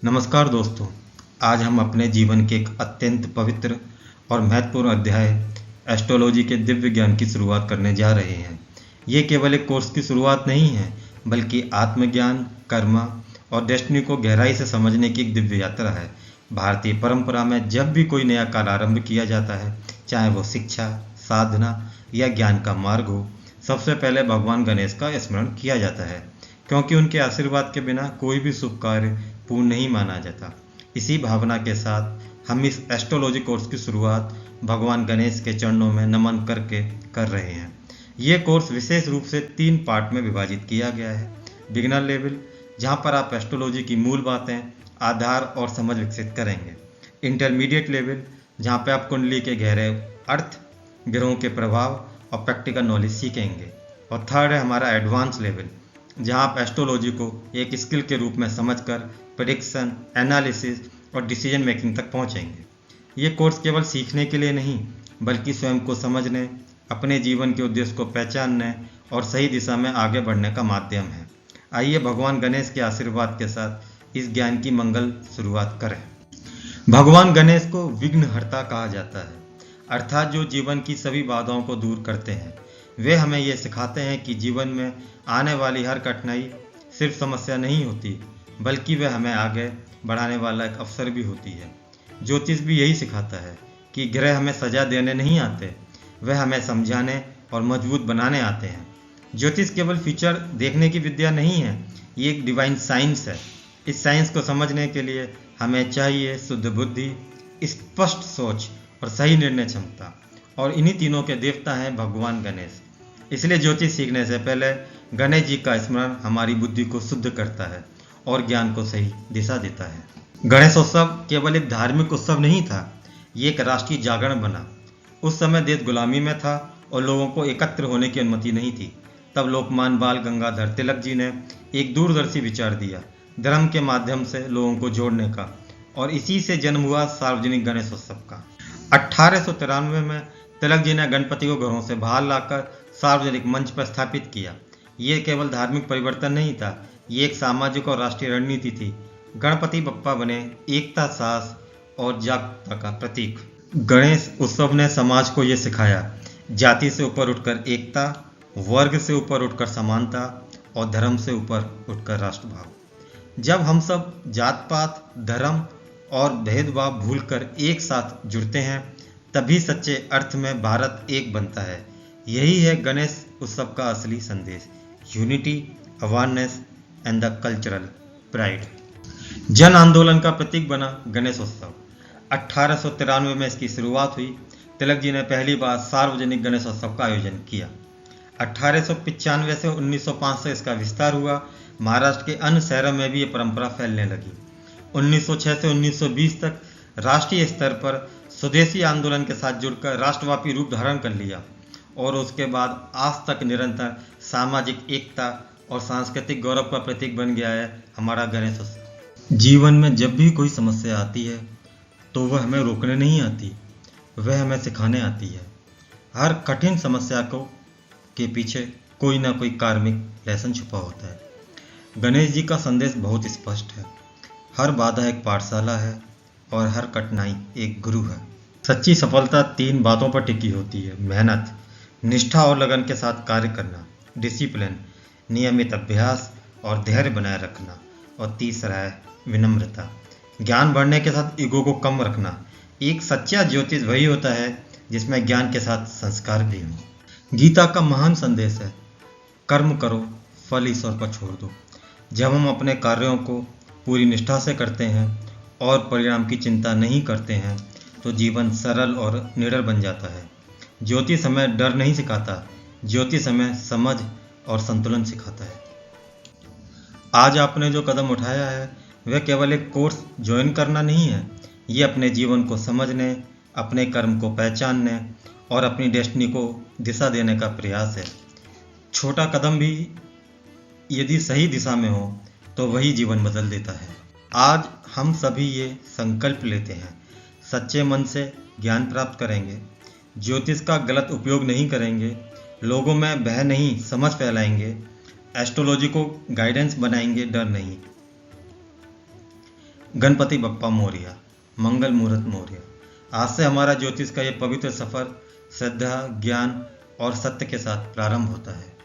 नमस्कार दोस्तों। आज हम अपने जीवन के एक अत्यंत पवित्र और महत्वपूर्ण अध्याय एस्ट्रोलॉजी के दिव्य ज्ञान की शुरुआत करने जा रहे हैं। ये केवल एक कोर्स की शुरुआत नहीं है, बल्कि आत्मज्ञान, कर्म और डेस्टिनी को गहराई से समझने की एक दिव्य यात्रा है। भारतीय परंपरा में जब भी कोई नया कार्य आरंभ किया जाता है, चाहे वो शिक्षा, साधना या ज्ञान का मार्ग हो, सबसे पहले भगवान गणेश का स्मरण किया जाता है, क्योंकि उनके आशीर्वाद के बिना कोई भी शुभ कार्य पूर्ण नहीं माना जाता। इसी भावना के साथ हम इस एस्ट्रोलॉजी कोर्स की शुरुआत भगवान गणेश के चरणों में नमन करके कर रहे हैं। ये कोर्स विशेष रूप से 3 पार्ट में विभाजित किया गया है। बिगिनर लेवल, जहाँ पर आप एस्ट्रोलॉजी की मूल बातें, आधार और समझ विकसित करेंगे। इंटरमीडिएट लेवल, जहाँ पे आप कुंडली के गहरे अर्थ, ग्रहों के प्रभाव और प्रैक्टिकल नॉलेज सीखेंगे। और थर्ड है हमारा एडवांस लेवल, जहाँ आप एस्ट्रोलॉजी को एक स्किल के रूप में समझकर प्रेडिक्शन, एनालिसिस और डिसीजन मेकिंग तक पहुँचेंगे। ये कोर्स केवल सीखने के लिए नहीं, बल्कि स्वयं को समझने, अपने जीवन के उद्देश्य को पहचानने और सही दिशा में आगे बढ़ने का माध्यम है। आइए भगवान गणेश के आशीर्वाद के साथ इस ज्ञान की मंगल शुरुआत करें। भगवान गणेश को विघ्नहर्ता कहा जाता है, अर्थात जो जीवन की सभी बाधाओं को दूर करते हैं। वे हमें ये सिखाते हैं कि जीवन में आने वाली हर कठिनाई सिर्फ समस्या नहीं होती, बल्कि वह हमें आगे बढ़ाने वाला एक अवसर भी होती है। ज्योतिष भी यही सिखाता है कि ग्रह हमें सजा देने नहीं आते, वह हमें समझाने और मजबूत बनाने आते हैं। ज्योतिष केवल फ्यूचर देखने की विद्या नहीं है, ये एक डिवाइन साइंस है। इस साइंस को समझने के लिए हमें चाहिए शुद्ध बुद्धि, स्पष्ट सोच और सही निर्णय क्षमता, और इन्हीं तीनों के देवता हैं भगवान गणेश। इसलिए ज्योतिष सीखने से पहले गणेश जी का स्मरण हमारी बुद्धि को शुद्ध करता है और ज्ञान को सही दिशा देता है। गणेशोत्सव केवल एक धार्मिक उत्सव नहीं था, ये एक राष्ट्रीय जागरण बना। उस समय देश गुलामी में था और लोगों को एकत्र होने की अनुमति नहीं थी। तब लोकमान्य बाल गंगाधर तिलक जी ने एक दूरदर्शी विचार दिया, धर्म के माध्यम से लोगों को जोड़ने का, और इसी से जन्म हुआ सार्वजनिक गणेशोत्सव का। 1893 में तिलक जी ने गणपति को घरों से बाहर लाकर सार्वजनिक मंच पर स्थापित किया। ये केवल धार्मिक परिवर्तन नहीं था, ये एक सामाजिक और राष्ट्रीय रणनीति थी। गणपति बप्पा बने एकता, साहस और जागरूकता का प्रतीक। गणेश उत्सव ने समाज को ये सिखाया, जाति से ऊपर उठकर एकता, वर्ग से ऊपर उठकर समानता और धर्म से ऊपर उठकर राष्ट्रभाव। जब हम सब जात पात, धर्म और भेदभाव भूलकर एक साथ जुड़ते हैं, तभी सच्चे अर्थ में भारत एक बनता है। यही है गणेश उत्सव का असली संदेश, unity, awareness and the cultural pride. जन आंदोलन का प्रतीक बना गणेशोत्सव। 1893 में इसकी शुरुआत हुई। तिलक जी ने पहली बार सार्वजनिक गणेशोत्सव का आयोजन किया। 1895 से 1905 से इसका विस्तार हुआ। महाराष्ट्र के अन्य शहरों में भी ये परंपरा फैलने लगी। 1906 से 1920 तक राष्ट्रीय स्तर पर स्वदेशी आंदोलन के साथ जुड़कर राष्ट्रव्यापी रूप धारण कर लिया, और उसके बाद आज तक निरंतर सामाजिक एकता और सांस्कृतिक गौरव का प्रतीक बन गया है हमारा गणेश उत्सव। जीवन में जब भी कोई समस्या आती है, तो वह हमें रोकने नहीं आती, वह हमें सिखाने आती है। हर कठिन समस्या के पीछे कोई ना कोई कार्मिक लेसन छुपा होता है। गणेश जी का संदेश बहुत स्पष्ट है, हर बाधा एक पाठशाला है और हर कठिनाई एक गुरु है। सच्ची सफलता 3 बातों पर टिकी होती है: मेहनत, निष्ठा और लगन के साथ कार्य करना, डिसिप्लिन, नियमित अभ्यास और धैर्य बनाए रखना, और तीसरा है विनम्रता, ज्ञान बढ़ने के साथ ईगो को कम रखना। एक सच्चा ज्योतिष वही होता है जिसमें ज्ञान के साथ संस्कार भी हो। गीता का महान संदेश है, कर्म करो, फल ईश्वर पर छोड़ दो। जब हम अपने कार्यों को पूरी निष्ठा से करते हैं और परिणाम की चिंता नहीं करते हैं, तो जीवन सरल और निडर बन जाता है। ज्योतिष हमें डर नहीं सिखाता, ज्योतिष हमें समझ और संतुलन सिखाता है। आज आपने जो कदम उठाया है, वह केवल एक कोर्स ज्वाइन करना नहीं है, ये अपने जीवन को समझने, अपने कर्म को पहचानने और अपनी डेस्टिनी को दिशा देने का प्रयास है। छोटा कदम भी यदि सही दिशा में हो, तो वही जीवन बदल देता है। आज हम सभी ये संकल्प लेते हैं, सच्चे मन से ज्ञान प्राप्त करेंगे, ज्योतिष का गलत उपयोग नहीं करेंगे, लोगों में भय नहीं समझ फैलाएंगे, एस्ट्रोलॉजी को गाइडेंस बनाएंगे, डर नहीं। गणपति बप्पा मोरया, मंगल मुहूर्त मौर्य। आज से हमारा ज्योतिष का ये पवित्र सफर श्रद्धा, ज्ञान और सत्य के साथ प्रारंभ होता है।